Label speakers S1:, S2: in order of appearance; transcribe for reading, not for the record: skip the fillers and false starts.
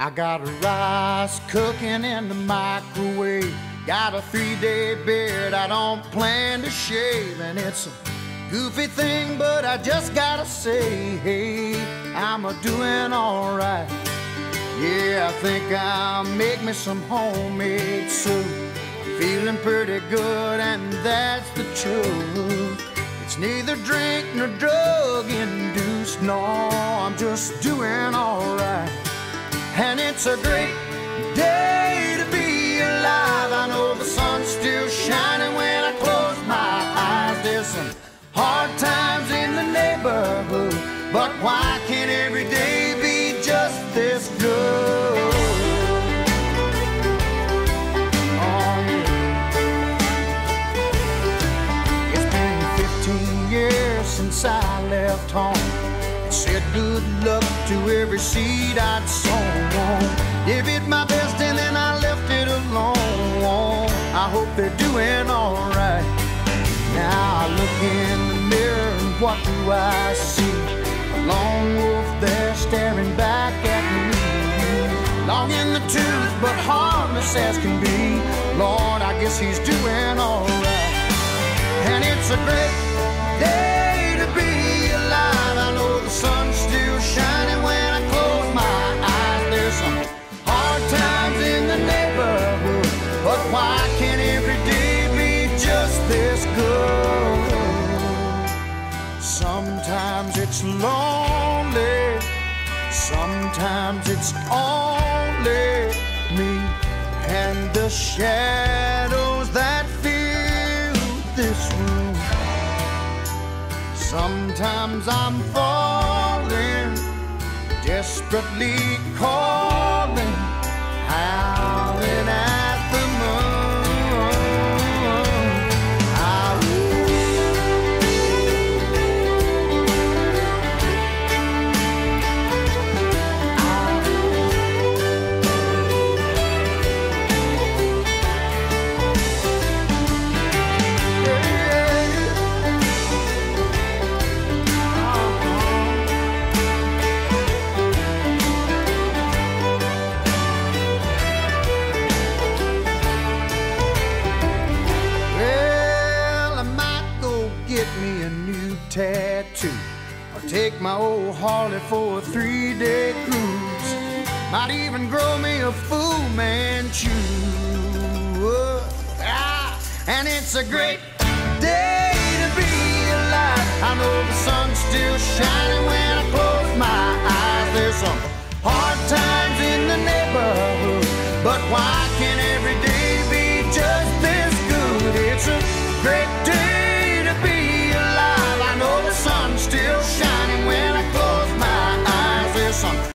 S1: I got rice cooking in the microwave. Got a 3-day beard I don't plan to shave. And it's a goofy thing, but I just gotta say, hey, I'm a-doing alright. Yeah, I think I'll make me some homemade soup. Feeling pretty good, and that's the truth. It's neither drink nor drug induced. No, I'm just doing alright. And it's a great day to be alive. I know the sun's still shining when I close my eyes. There's some hard times in the neighborhood, but why can't every day be just this good? Oh, yeah. It's been 15 years since I left home. Said good luck to every seed I'd sown. Gave it my best and then I left it alone. I hope they're doing alright. Now I look in the mirror and what do I see? A lone wolf there staring back at me. Long in the tooth but harmless as can be. Lord, I guess he's doing alright. And it's a great day to be alive. I know the sun's still shining when I close my eyes. There's some hard times in the neighborhood, but why can't every day be just this good? Sometimes it's lonely, sometimes it's only me and the shadows that fill this room. Sometimes I'm falling, desperately calling, howling at the moon. Tattoo, or take my old Harley for a 3-day cruise. Might even grow me a Fu Manchu. And it's a great day to be alive. I know the sun's still shining when I close my eyes. There's some hard times in the neighborhood, but why can't every day be just this good? It's a great day